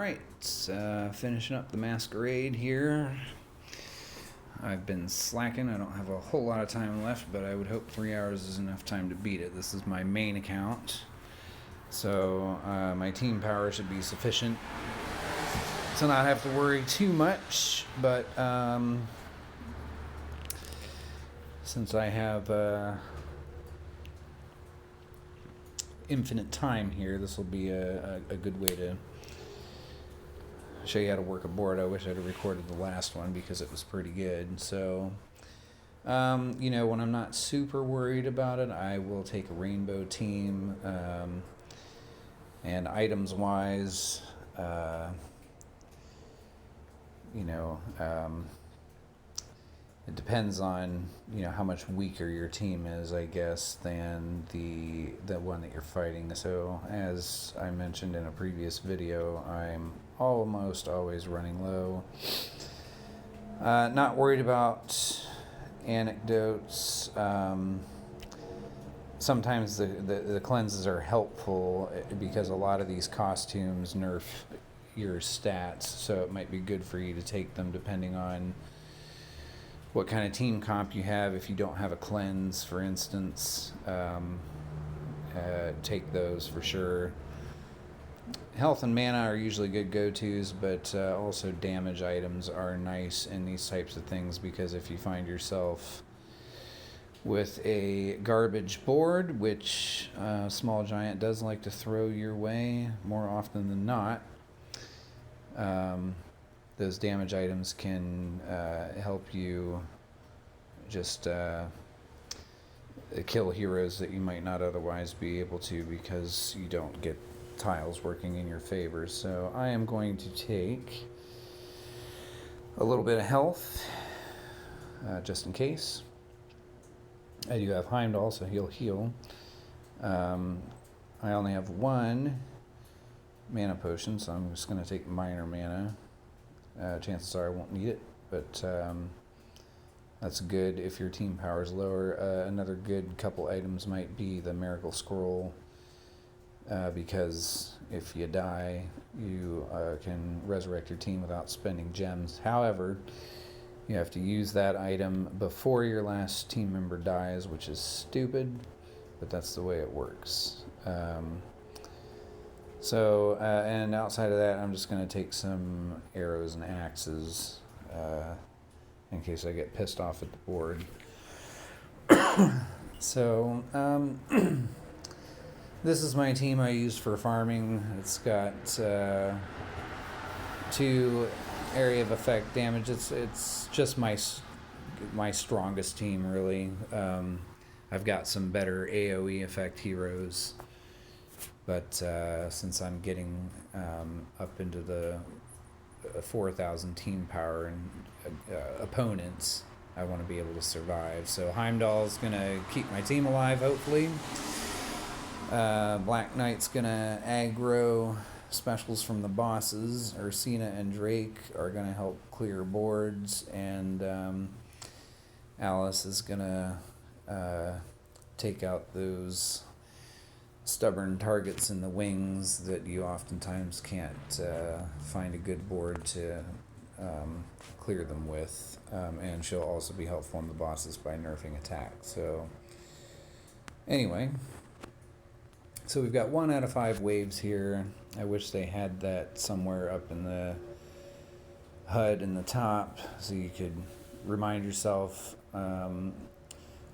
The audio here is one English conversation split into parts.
Alright, finishing up the Masquerade here. I've been slacking. I don't have a whole lot of time left, but I would hope 3 hours is enough time to beat it. This is my main account, so my team power should be sufficient to not have to worry too much, but since I have infinite time here, this will be a good way to show you how to work a board. I wish I'd have recorded the last one because it was pretty good. So, when I'm not super worried about it, I will take a rainbow team. And items wise, it depends on how much weaker your team is, I guess, than the one that you're fighting. So as I mentioned in a previous video, I'm almost always running low. Not worried about anecdotes. Sometimes the cleanses are helpful because a lot of these costumes nerf your stats, so it might be good for you to take them depending on what kind of team comp you have. If you don't have a cleanse, for instance, take those for sure. Health and mana are usually good go-tos, but also damage items are nice in these types of things, because if you find yourself with a garbage board, which Small Giant does like to throw your way more often than not, those damage items can help you just kill heroes that you might not otherwise be able to, because you don't get tiles working in your favor. So I am going to take a little bit of health just in case. I do have Heimdall, so he'll heal. I only have one mana potion, so I'm just going to take minor mana. Chances are I won't need it, but that's good if your team power is lower. Another good couple items might be the Miracle Scroll, because if you die, you can resurrect your team without spending gems. However, you have to use that item before your last team member dies, which is stupid, but that's the way it works. And outside of that, I'm just going to take some arrows and axes in case I get pissed off at the board. So, this is my team I use for farming. It's got 2 area of effect damage. It's just my strongest team, really. I've got some better AoE effect heroes, but since I'm getting up into the 4,000 team power and opponents, I want to be able to survive. So Heimdall's gonna keep my team alive, hopefully. Black Knight's gonna aggro specials from the bosses. Ursina and Drake are gonna help clear boards, and Alice is gonna take out those stubborn targets in the wings that you oftentimes can't find a good board to clear them with, and she'll also be helpful on the bosses by nerfing attack. So anyway, so we've got 1 out of 5 waves here. I wish they had that somewhere up in the HUD in the top, so you could remind yourself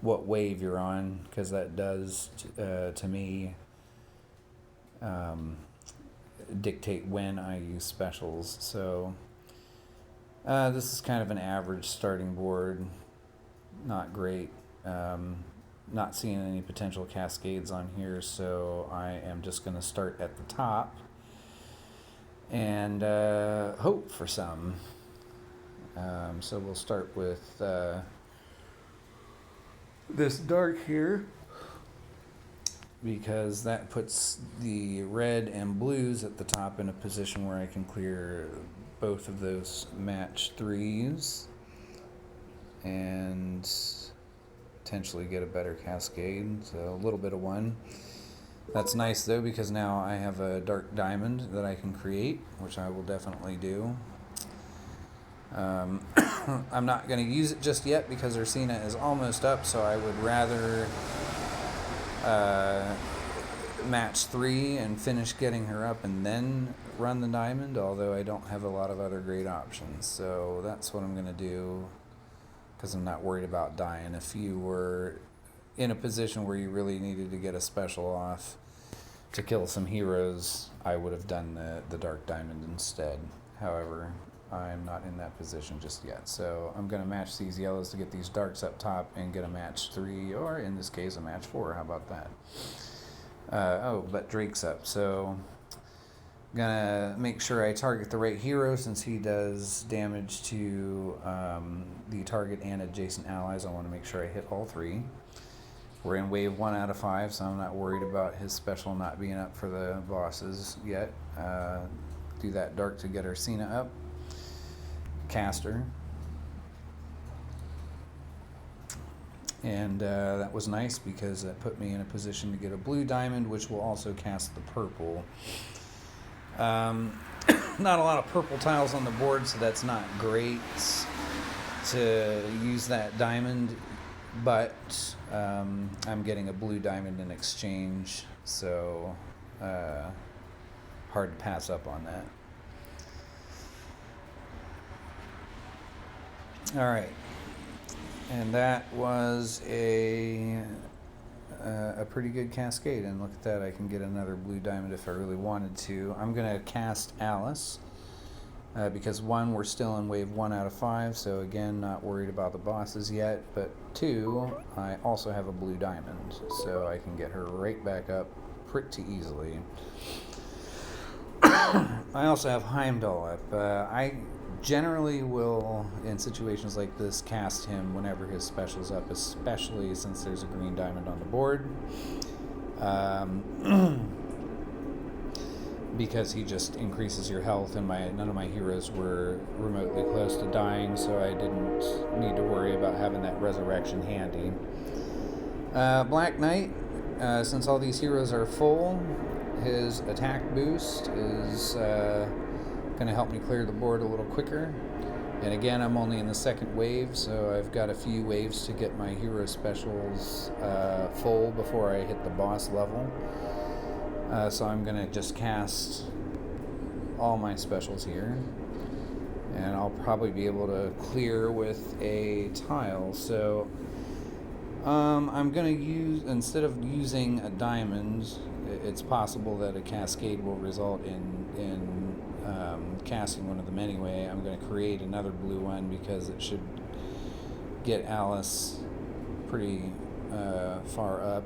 what wave you're on, because that does to me dictate when I use specials. So this is kind of an average starting board, not great. Not seeing any potential cascades on here, so I am just going to start at the top and hope for some. So we'll start with this dark here, because that puts the red and blues at the top in a position where I can clear both of those match 3s and potentially get a better cascade. So a little bit of 1. That's nice though, because now I have a dark diamond that I can create, which I will definitely do. I'm not going to use it just yet because Ursina is almost up, so I would rather match 3 and finish getting her up and then run the diamond, although I don't have a lot of other great options. So that's what I'm going to do, because I'm not worried about dying. If you were in a position where you really needed to get a special off to kill some heroes, I would have done the dark diamond instead. However, I'm not in that position just yet, so I'm going to match these yellows to get these darks up top and get a match 3, or in this case a match 4. How about that? But Drake's up, so I'm gonna make sure I target the right hero, since he does damage to the target and adjacent allies. I want to make sure I hit all 3. We're in wave 1 out of 5, so I'm not worried about his special not being up for the bosses yet. Do that dark to get Ursina up. Caster. And that was nice because that put me in a position to get a blue diamond, which will also cast the purple. Not a lot of purple tiles on the board, so that's not great to use that diamond, but I'm getting a blue diamond in exchange, so hard to pass up on that. All right, and that was a pretty good cascade, and look at that, I can get another blue diamond if I really wanted to. I'm gonna cast Alice because 1, we're still in wave 1 out of 5, so again, not worried about the bosses yet, but 2, I also have a blue diamond, so I can get her right back up pretty easily. I also have Heimdall up. I generally will, in situations like this, cast him whenever his special's up, especially since there's a green diamond on the board, because he just increases your health, and none of my heroes were remotely close to dying, so I didn't need to worry about having that resurrection handy. Black Knight, since all these heroes are full, his attack boost is going to help me clear the board a little quicker. And again, I'm only in the second wave, so I've got a few waves to get my hero specials full before I hit the boss level. So I'm going to just cast all my specials here, and I'll probably be able to clear with a tile. So I'm going to use, instead of using a diamond, it's possible that a cascade will result in casting one of them anyway. I'm going to create another blue one because it should get Alice pretty far up,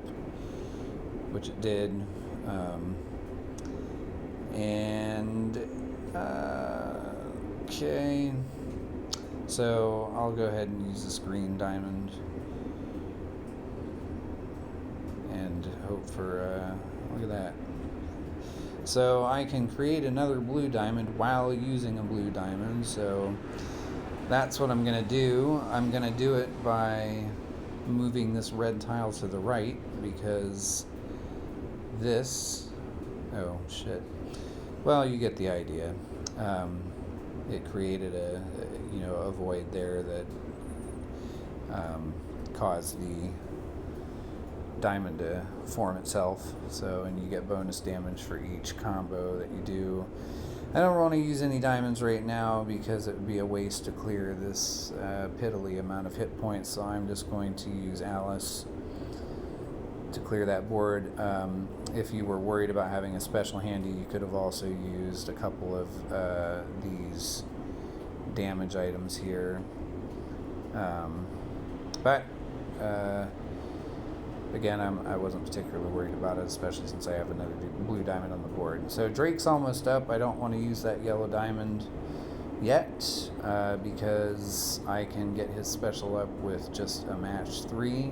which it did. Okay, so I'll go ahead and use this green diamond and hope for look at that. So I can create another blue diamond while using a blue diamond, so that's what I'm going to do. I'm going to do it by moving this red tile to the right, because this, oh shit, well, you get the idea. It created a void there that caused the diamond to form itself, and you get bonus damage for each combo that you do. I don't want to use any diamonds right now because it would be a waste to clear this piddly amount of hit points, so I'm just going to use Alice to clear that board. If you were worried about having a special handy, you could have also used a couple of these damage items here, but again, I wasn't particularly worried about it, especially since I have another blue diamond on the board. So Drake's almost up. I don't want to use that yellow diamond yet because I can get his special up with just a match 3.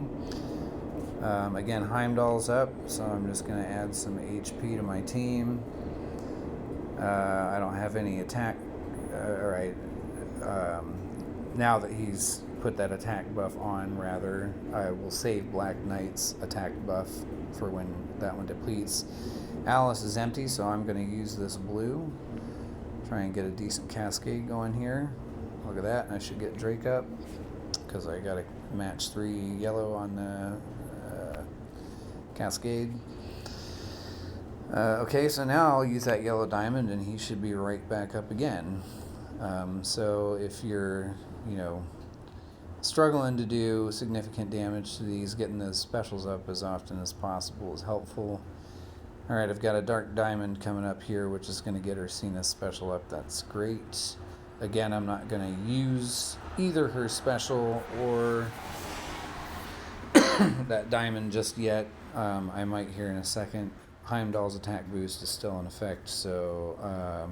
Again, Heimdall's up, so I'm just going to add some HP to my team. I don't have any attack. Alright, now that he's put that attack buff on, rather. I will save Black Knight's attack buff for when that one depletes. Alice is empty, so I'm going to use this blue. Try and get a decent cascade going here. Look at that, and I should get Drake up, because I got to match 3 yellow on the cascade. Okay, so now I'll use that yellow diamond, and he should be right back up again. So if you're, struggling to do significant damage to these, getting those specials up as often as possible is helpful. Alright, I've got a dark diamond coming up here, which is going to get Ursina's special up. That's great. Again, I'm not going to use either her special or that diamond just yet. I might here in a second. Heimdall's attack boost is still in effect, so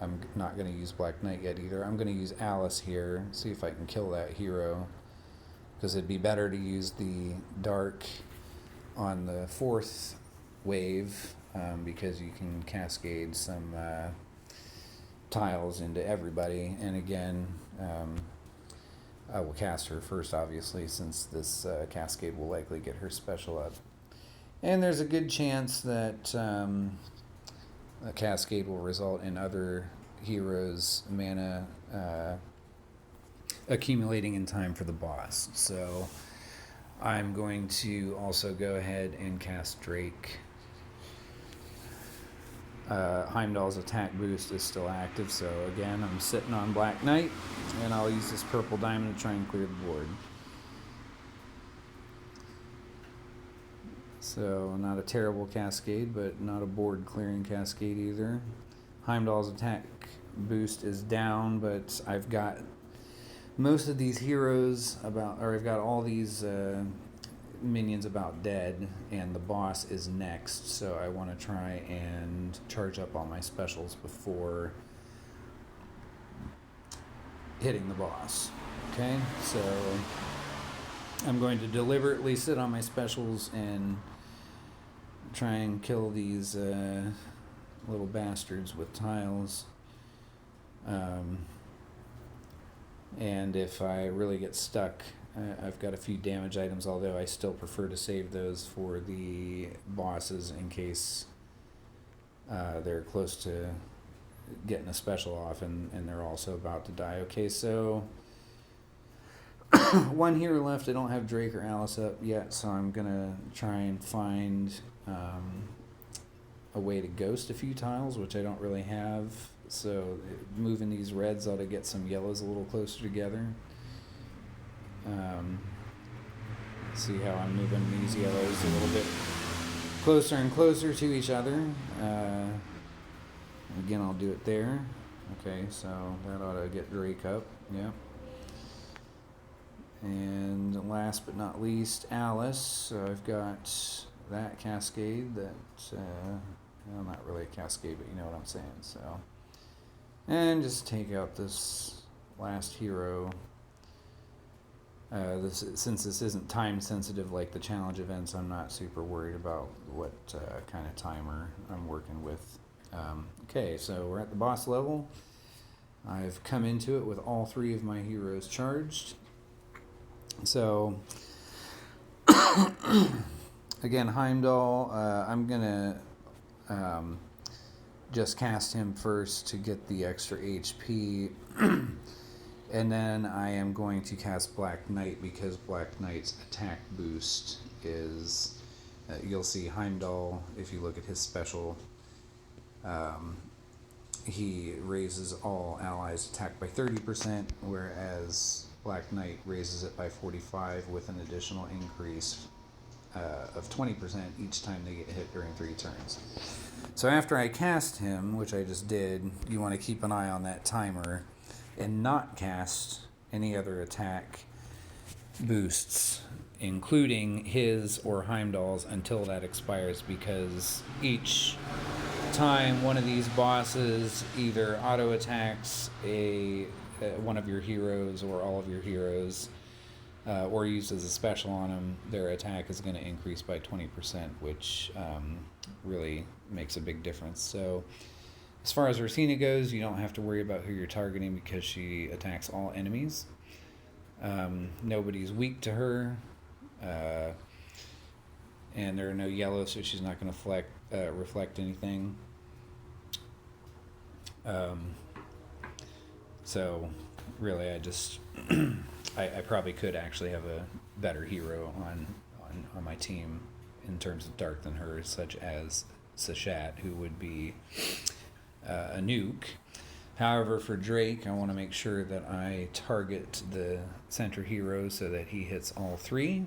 I'm not going to use Black Knight yet either. I'm going to use Alice here, see if I can kill that hero, because it'd be better to use the dark on the 4th wave, because you can cascade some tiles into everybody. And again, I will cast her first, obviously, since this cascade will likely get her special up. And there's a good chance that a cascade will result in other heroes' mana accumulating in time for the boss. So I'm going to also go ahead and cast Drake. Heimdall's attack boost is still active, so again, I'm sitting on Black Knight, and I'll use this purple diamond to try and clear the board. So, not a terrible cascade, but not a board clearing cascade either. Heimdall's attack boost is down, but I've got most of these heroes I've got all these minions about dead, and the boss is next, so I want to try and charge up all my specials before hitting the boss. Okay, so I'm going to deliberately sit on my specials and try and kill these little bastards with tiles. And if I really get stuck, I've got a few damage items, although I still prefer to save those for the bosses in case they're close to getting a special off and they're also about to die. Okay, so one hero left. I don't have Drake or Alice up yet, so I'm going to try and find a way to ghost a few tiles, which I don't really have. So moving these reds ought to get some yellows a little closer together. See how I'm moving these yellows a little bit closer and closer to each other. Again, I'll do it there. Okay, so that ought to get Drake up. Yeah. And last but not least, Alice. So I've got that cascade that, well, not really a cascade, but you know what I'm saying. So, and just take out this last hero. Since this isn't time sensitive like the challenge events, I'm not super worried about what kind of timer I'm working with. Okay, so we're at the boss level. I've come into it with all 3 of my heroes charged. So, again, Heimdall, I'm going to just cast him first to get the extra HP. And then I am going to cast Black Knight because Black Knight's attack boost is, you'll see Heimdall, if you look at his special, he raises all allies' attack by 30%, whereas Black Knight raises it by 45 with an additional increase of 20% each time they get hit during 3 turns. So after I cast him, which I just did, you want to keep an eye on that timer and not cast any other attack boosts, including his or Heimdall's, until that expires, because each time one of these bosses either auto attacks one of your heroes or all of your heroes, or uses a special on them, their attack is going to increase by 20%, which really makes a big difference. So as far as Ursina goes, you don't have to worry about who you're targeting because she attacks all enemies. Nobody's weak to her. Uh, and there are no yellows, so she's not going to reflect anything. So really, I just I probably could actually have a better hero on my team in terms of dark than her, such as Sashat, who would be a nuke. However, for Drake, I want to make sure that I target the center hero so that he hits all three.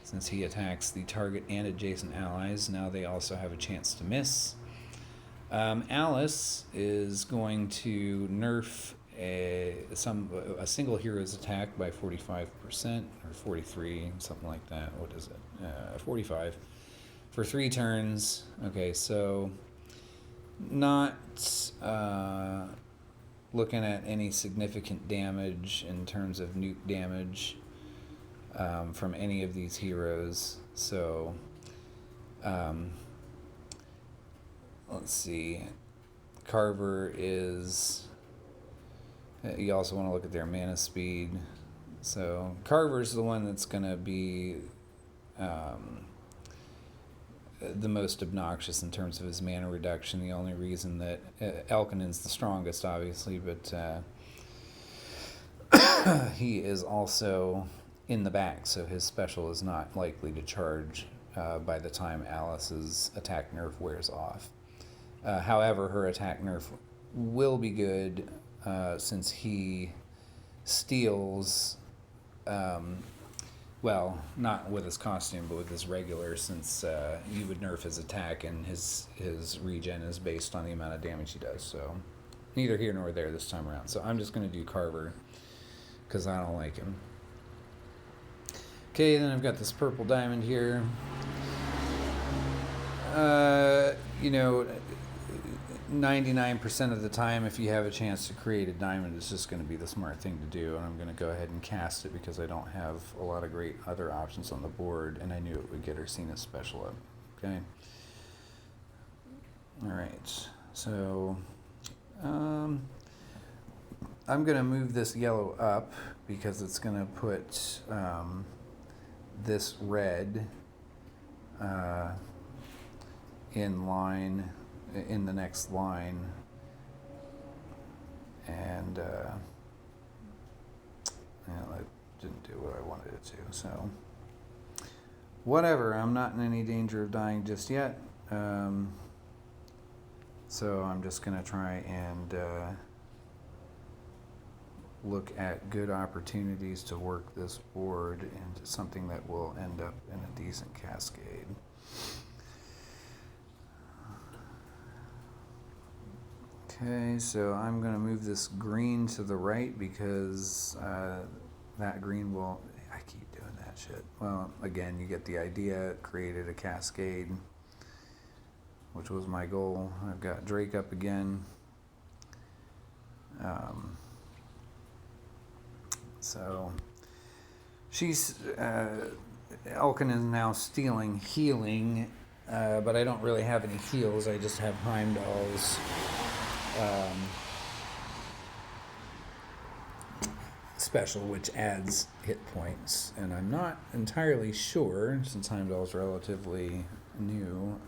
Since he attacks the target and adjacent allies, now they also have a chance to miss. Alice is going to nerf a single hero's attack by 45% or 43, something like that. What is it? 45 for 3 turns. Okay, so not looking at any significant damage in terms of nuke damage from any of these heroes. So let's see. Carver is... You also want to look at their mana speed. So Carver's the one that's going to be the most obnoxious in terms of his mana reduction. The only reason that Elkinen's the strongest, obviously, but he is also in the back, so his special is not likely to charge by the time Alice's attack nerf wears off. However, her attack nerf will be good since he steals, well, not with his costume, but with his regular, since you would nerf his attack and his regen is based on the amount of damage he does. So neither here nor there this time around. So I'm just going to do Carver because I don't like him. Okay, then I've got this purple diamond here. You know, 99% of the time, if you have a chance to create a diamond, it's just going to be the smart thing to do. And I'm going to go ahead and cast it because I don't have a lot of great other options on the board, and I knew it would get Ursina's special up. Okay. All right. So I'm going to move this yellow up because it's going to put this red in line, in the next line, and it didn't do what I wanted it to, so whatever. I'm not in any danger of dying just yet, so I'm just gonna try and look at good opportunities to work this board into something that will end up in a decent cascade. Okay, so I'm going to move this green to the right because that green will... I keep doing that shit. Well, again, you get the idea. It created a cascade, which was my goal. I've got Drake up again. So she's... Elkin is now stealing healing, but I don't really have any heals. I just have Heimdall's special, which adds hit points, and I'm not entirely sure, since Heimdall's relatively new,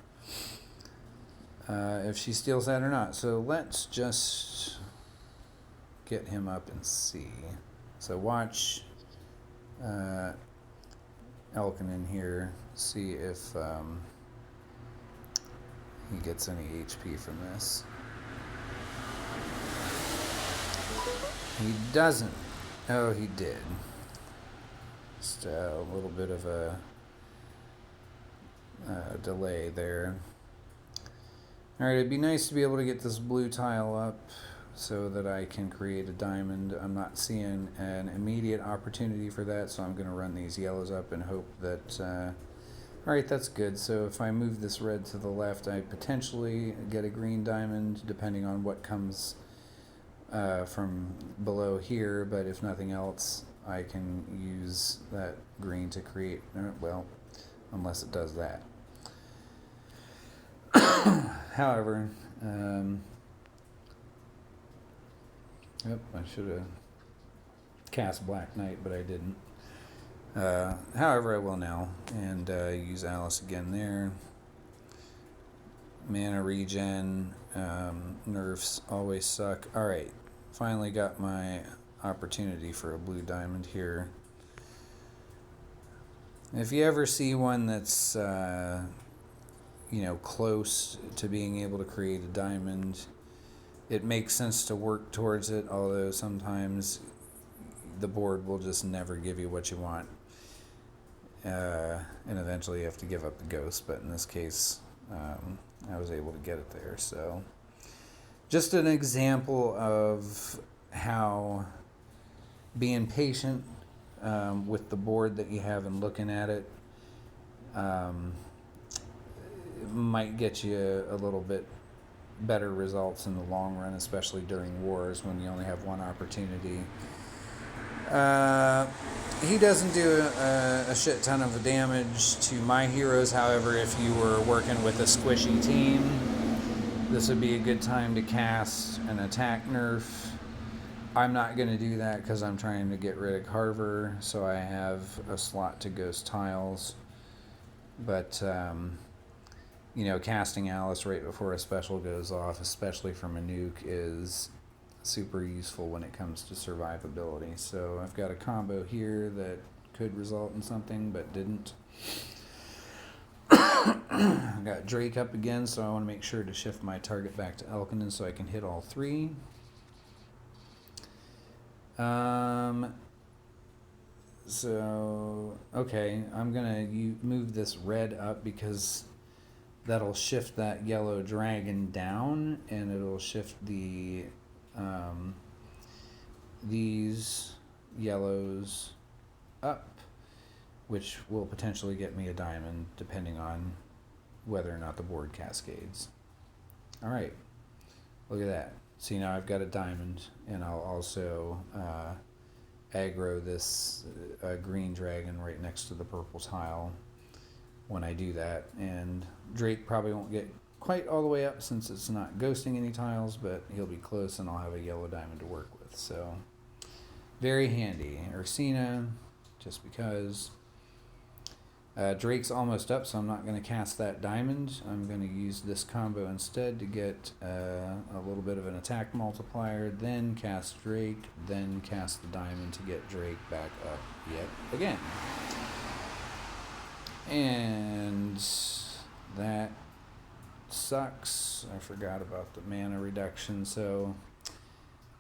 if she steals that or not. So let's just get him up and see. So watch Elkin in here, see if he gets any HP from this. He doesn't. Oh, he did. Just a little bit of a delay there. Alright, it'd be nice to be able to get this blue tile up so that I can create a diamond. I'm not seeing an immediate opportunity for that, so I'm going to run these yellows up and hope that... Alright, that's good. So if I move this red to the left, I potentially get a green diamond, depending on what comes from below here, but if nothing else, I can use that green to create, well, unless it does that. However, yep, I should have cast Black Knight, but I didn't. However, I will now, and use Alice again there. Mana regen, nerfs always suck. Alright, finally got my opportunity for a blue diamond here. If you ever see one that's, close to being able to create a diamond, it makes sense to work towards it, although sometimes the board will just never give you what you want. And eventually you have to give up the ghost, but in this case, I was able to get it there. So just an example of how being patient with the board that you have and looking at it might get you a little bit better results in the long run, especially during wars when you only have one opportunity. He doesn't do a shit ton of damage to my heroes. However, if you were working with a squishy team, this would be a good time to cast an attack nerf. I'm not going to do that because I'm trying to get rid of Carver, so I have a slot to ghost tiles. But, casting Alice right before a special goes off, especially from a nuke, is super useful when it comes to survivability. So I've got a combo here that could result in something, but didn't. I've got Drake up again, so I want to make sure to shift my target back to Elkinen so I can hit all three. Okay, I'm gonna move this red up because that'll shift that yellow dragon down, and it'll shift the these yellows up, which will potentially get me a diamond depending on whether or not the board cascades. All right, look at that. See, now I've got a diamond, and I'll also aggro this green dragon right next to the purple tile when I do that. And Drake probably won't get quite all the way up since it's not ghosting any tiles, but he'll be close, and I'll have a yellow diamond to work with. So very handy. Ursina, just because. Drake's almost up, so I'm not going to cast that diamond. I'm going to use this combo instead to get a little bit of an attack multiplier, then cast Drake, then cast the diamond to get Drake back up yet again. And that sucks. I forgot about the mana reduction, so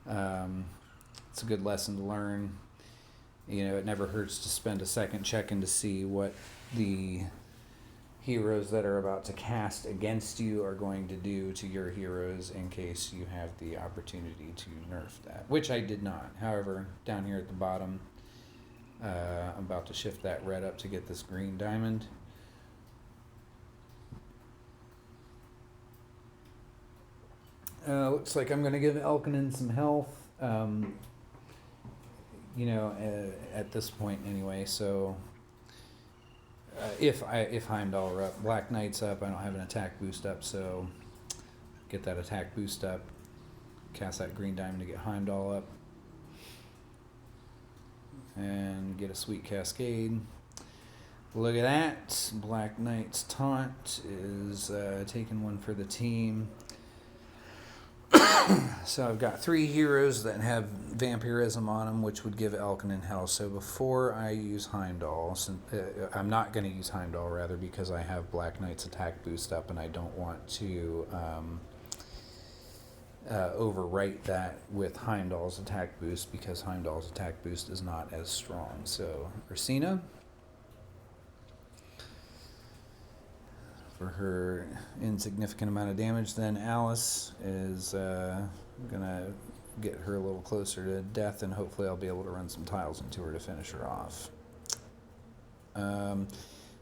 it's a good lesson to learn. It never hurts to spend a second checking to see what the heroes that are about to cast against you are going to do to your heroes in case you have the opportunity to nerf that, which I did not. However, down here at the bottom, I'm about to shift that red up to get this green diamond. Looks like I'm going to give Elkinen some health. At this point anyway, so if Heimdall are up, Black Knight's up, I don't have an attack boost up, so get that attack boost up, cast that green diamond to get Heimdall up, and get a sweet cascade. Look at that, Black Knight's taunt is taking one for the team. So I've got 3 heroes that have vampirism on them, which would give Elkinen hell. So before I use Heimdall, I'm not going to use Heimdall, rather, because I have Black Knight's attack boost up, and I don't want to overwrite that with Heimdall's attack boost, because Heimdall's attack boost is not as strong. So Ursina, for her insignificant amount of damage. Then Alice is gonna get her a little closer to death, and hopefully I'll be able to run some tiles into her to finish her off.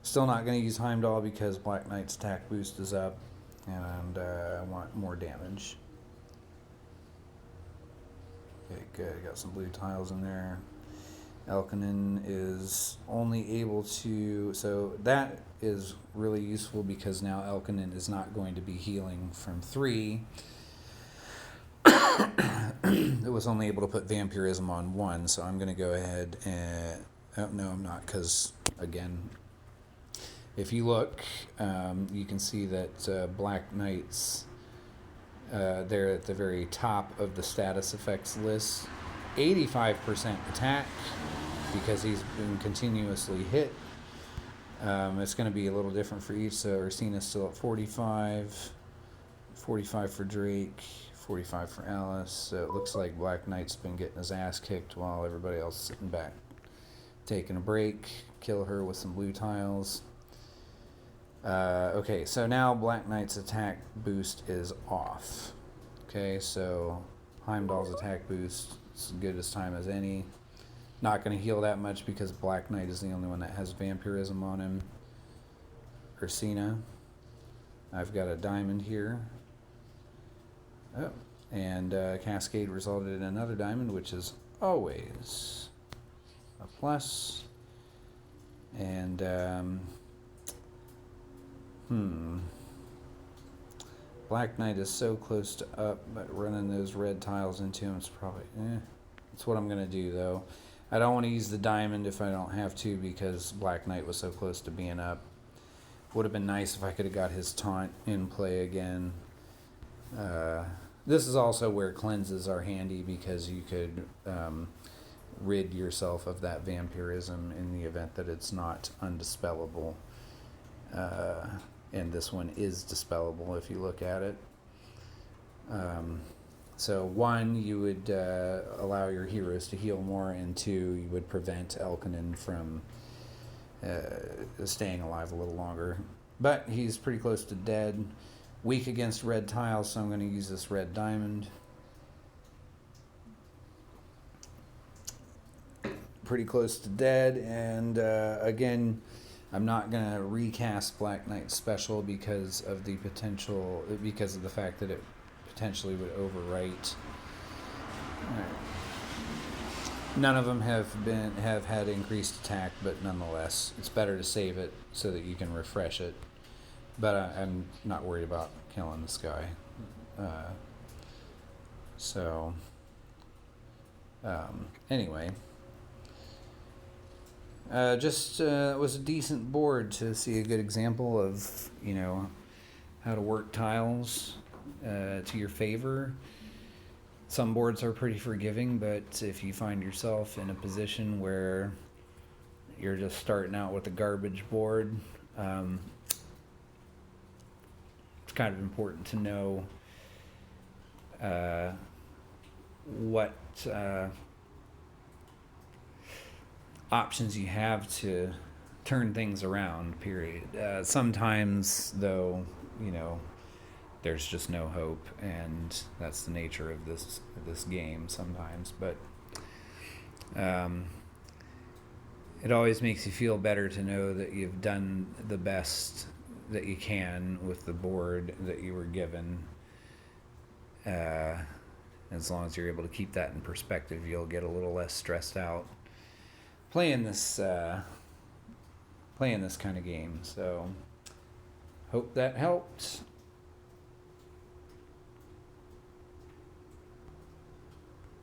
Still not going to use Heimdall because Black Knight's attack boost is up, and I want more damage. Okay, good. I got some blue tiles in there. Elkinen is only able to, so that is really useful because now Elkinen is not going to be healing from 3, was only able to put Vampirism on one, so I'm going to go ahead and... Oh, no, I'm not, because, again, if you look, you can see that Black Knight's, they're at the very top of the status effects list. 85% attack, because he's been continuously hit. It's going to be a little different for each, so Ursina's still at 45, 45 for Drake, 45 for Alice, so it looks like Black Knight's been getting his ass kicked while everybody else is sitting back, taking a break. Kill her with some blue tiles. Okay, so now Black Knight's attack boost is off. Okay, so Heimdall's attack boost is as good as time as any. Not going to heal that much because Black Knight is the only one that has Vampirism on him. Ursina. I've got a diamond here. Oh, and Cascade resulted in another diamond, which is always a plus. And, Black Knight is so close to up, but running those red tiles into him is probably, That's what I'm going to do, though. I don't want to use the diamond if I don't have to, because Black Knight was so close to being up. Would have been nice if I could have got his taunt in play again. This is also where cleanses are handy, because you could rid yourself of that vampirism in the event that it's not undispellable. And this one is dispellable if you look at it. So 1, you would allow your heroes to heal more, and 2, you would prevent Elkanon from staying alive a little longer. But he's pretty close to dead. Weak against red tiles, so I'm going to use this red diamond. Pretty close to dead, and again, I'm not going to recast Black Knight Special because of the fact that it potentially would overwrite. Right. None of them have had increased attack, but nonetheless, it's better to save it so that you can refresh it. But I'm not worried about killing this guy. Anyway, it was a decent board to see a good example of, how to work tiles to your favor. Some boards are pretty forgiving, but if you find yourself in a position where you're just starting out with a garbage board, it's kind of important to know what options you have to turn things around, period. Sometimes, though, there's just no hope, and that's the nature of this game sometimes. But it always makes you feel better to know that you've done the best that you can with the board that you were given. As long as you're able to keep that in perspective, you'll get a little less stressed out playing this kind of game. So hope that helped.